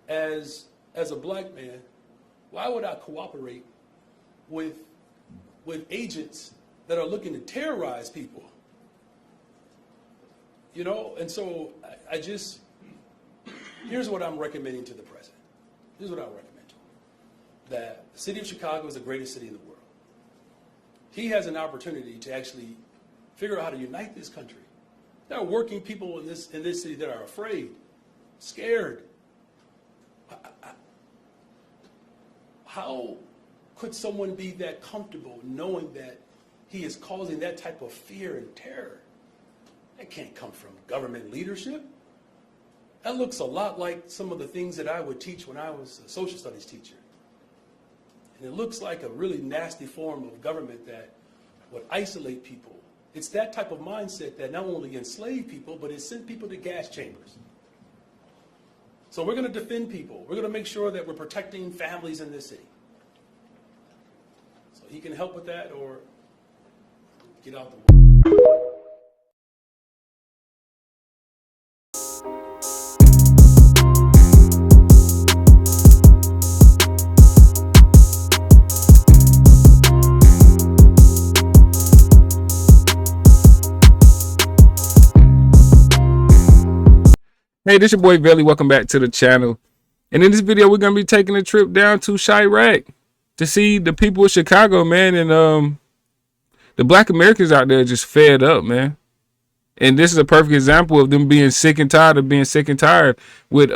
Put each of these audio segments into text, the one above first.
as a black man, why would I cooperate with agents that are looking to terrorize people? You know, and so I just, here's what I'm recommending to the president. Here's what I recommend to him. That the city of Chicago is the greatest city in the world. He has an opportunity to actually figure out how to unite this country. There are working people in this city that are afraid, scared. How could someone be that comfortable knowing that he is causing that type of fear and terror? That can't come from government leadership. That looks a lot like some of the things that I would teach when I was a social studies teacher. And it looks like a really nasty form of government that would isolate people. It's that type of mindset that not only enslaved people, but it sent people to gas chambers. So we're going to defend people. We're going to make sure that we're protecting families in this city. So he can help with that or get out the way. Hey, this your boy Veli. Welcome back to the channel. And in this video, we're gonna be taking a trip down to Chirac to see the people of Chicago, man, and the black Americans out there just fed up, man. And this is a perfect example of them being sick and tired of being sick and tired with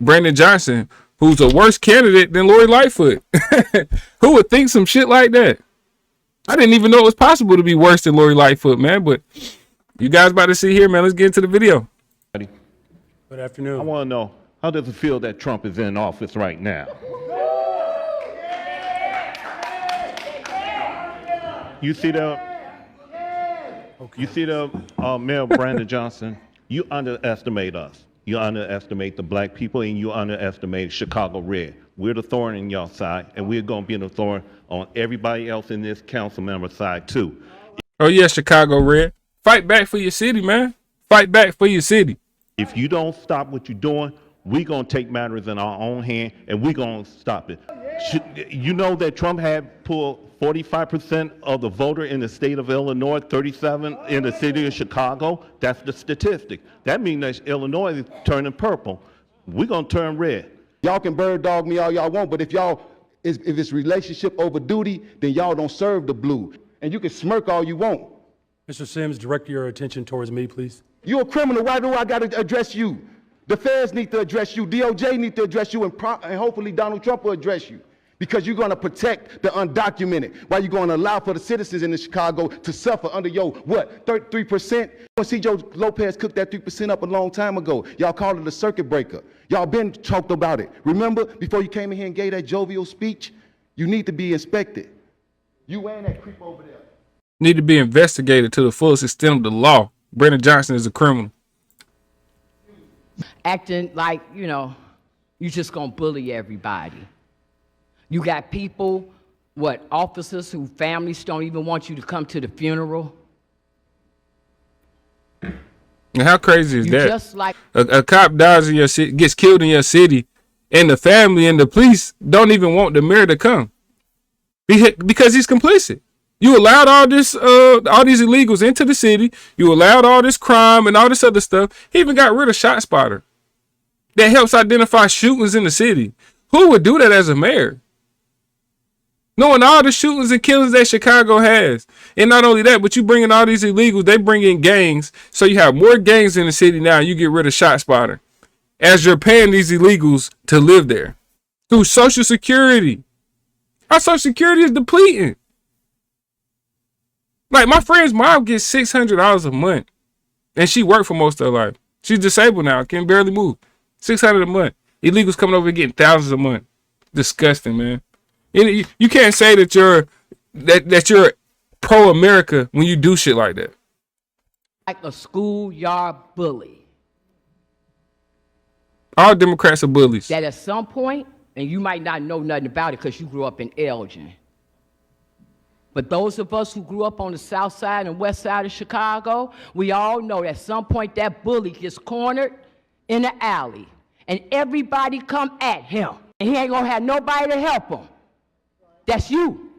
Brandon Johnson, who's a worse candidate than Lori Lightfoot. Who would think some shit like that? I didn't even know it was possible to be worse than Lori Lightfoot, man. But you guys about to see here, man. Let's get into the video. Good afternoon. I want to know, how does it feel that Trump is in office right now? You see that? Okay. You see the Mayor Brandon Johnson? You underestimate us. You underestimate the black people, and you underestimate Chicago Red. We're the thorn in y'all side, and we're going to be the thorn on everybody else in this council member side too. Oh yeah, Chicago Red. Fight back for your city, man. Fight back for your city. If you don't stop what you're doing, we're going to take matters in our own hand, and we're going to stop it. You know that Trump had pulled 45% of the voter in the state of Illinois, 37 in the city of Chicago? That's the statistic. That means that Illinois is turning purple. We're going to turn red. Y'all can bird dog me all y'all want, but if it's relationship over duty, then y'all don't serve the blue. And you can smirk all you want. Mr. Sims, direct your attention towards me, please. You're a criminal. Why do I got to address you? The feds need to address you. DOJ need to address you, and hopefully Donald Trump will address you. Because you're going to protect the undocumented. Why you going to allow for the citizens in Chicago to suffer under your, what, 33%? See, Joe Lopez cooked that 3% up a long time ago. Y'all called it a circuit breaker. Y'all been talked about it. Remember, before you came in here and gave that jovial speech, you need to be inspected. You and that creep over there Need to be investigated to the fullest extent of the law. Brandon Johnson is a criminal. Acting like, you know, you just gonna bully everybody. You got people, officers whose families don't even want you to come to the funeral. And how crazy is that? Just like a cop dies in your city, gets killed in your city, and the family and the police don't even want the mayor to come because he's complicit. You allowed all these illegals into the city. You allowed all this crime and all this other stuff. He even got rid of ShotSpotter. That helps identify shootings in the city. Who would do that as a mayor? Knowing all the shootings and killings that Chicago has. And not only that, but you bring in all these illegals. They bring in gangs. So you have more gangs in the city now. You get rid of ShotSpotter. As you're paying these illegals to live there. Through Social Security. Our Social Security is depleting. Like, my friend's mom gets $600 a month, and she worked for most of her life. She's disabled now, can barely move. $600 a month. Illegals coming over and getting thousands a month. Disgusting, man. And you can't say that you're pro-America when you do shit like that. a schoolyard bully. All Democrats are bullies. That at some point, and you might not know nothing about it because you grew up in Elgin, but those of us who grew up on the south side and west side of Chicago, we all know at some point that bully gets cornered in the alley and everybody come at him, and he ain't gonna have nobody to help him. That's you.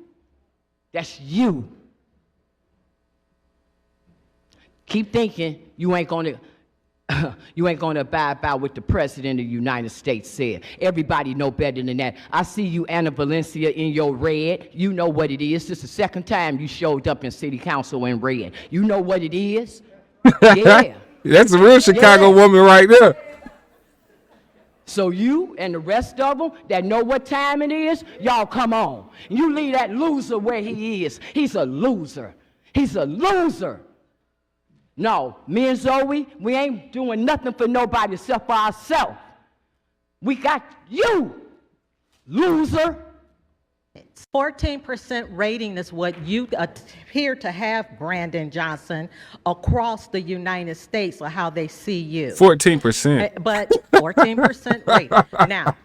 That's you. Keep thinking you ain't gonna abide by what the President of the United States said. Everybody know better than that. I see you, Anna Valencia, in your red. You know what it is. This is the second time you showed up in City Council in red. You know what it is? Yeah. That's a real Chicago woman right there. So you and the rest of them that know what time it is, y'all come on. You leave that loser where he is. He's a loser. He's a loser. No, me and Zoe, we ain't doing nothing for nobody except for ourselves. We got you, loser. 14% rating is what you appear to have, Brandon Johnson, across the United States, or how they see you. 14%. But 14% rating. Now,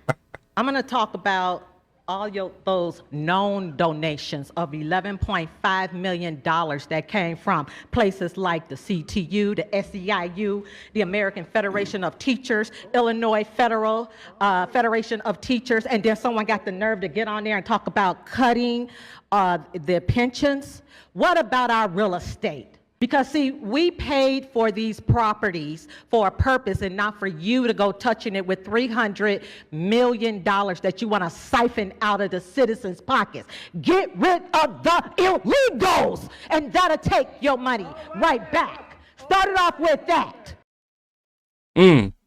I'm going to talk about all those known donations of $11.5 million that came from places like the CTU, the SEIU, the American Federation of Teachers, Illinois Federation of Teachers, and then someone got the nerve to get on there and talk about cutting the pensions. What about our real estate? Because, see, we paid for these properties for a purpose and not for you to go touching it with $300 million that you want to siphon out of the citizens' pockets. Get rid of the illegals, and that'll take your money right back. Start it off with that.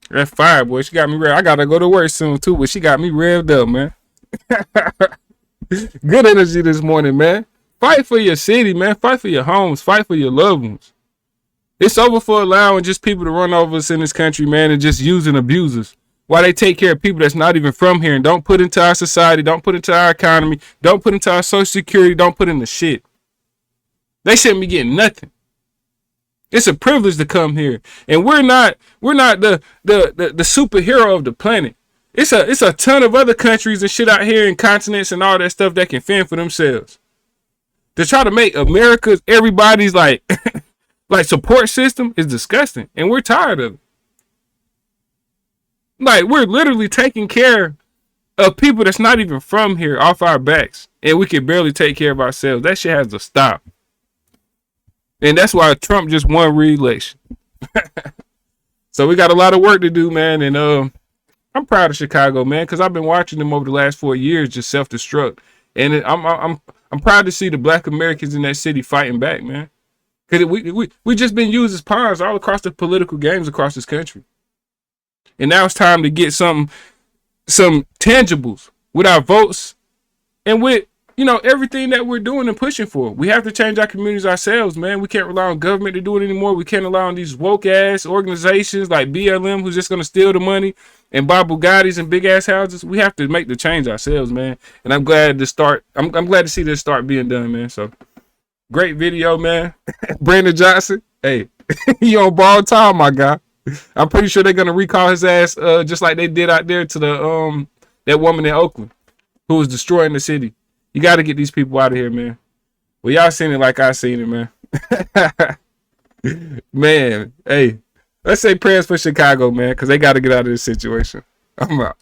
That's fire, boy. She got me revved. I got to go to work soon, too, but she got me revved up, man. Good energy this morning, man. Fight for your city, man. Fight for your homes. Fight for your loved ones. It's over for allowing just people to run over us in this country, man, and just use and abuse us. While they take care of people that's not even from here and don't put into our society, don't put into our economy, don't put into our social security, don't put into shit. They shouldn't be getting nothing. It's a privilege to come here. And we're not the superhero of the planet. It's a ton of other countries and shit out here and continents and all that stuff that can fend for themselves. To try to make America's everybody's like support system is disgusting, and we're tired of it. Like, we're literally taking care of people that's not even from here off our backs, and we can barely take care of ourselves. That shit has to stop. And that's why Trump just won re-election. So we got a lot of work to do, man, and I'm proud of Chicago, man, because I've been watching them over the last 4 years just self-destruct, and I'm proud to see the Black Americans in that city fighting back, man. Because we just been used as pawns all across the political games across this country. And now it's time to get some tangibles with our votes and with, everything that we're doing and pushing for. We have to change our communities ourselves, man. We can't rely on government to do it anymore. We can't rely on these woke-ass organizations like BLM who's just going to steal the money and buy Bugattis and big-ass houses. We have to make the change ourselves, man. And I'm glad to see this start being done, man. So, great video, man. Brandon Johnson, hey, you on borrowed time, my guy. I'm pretty sure they're going to recall his ass just like they did out there to the that woman in Oakland who was destroying the city. You got to get these people out of here, man. Well, y'all seen it like I seen it, man. Man, hey, let's say prayers for Chicago, man, because they got to get out of this situation. I'm out.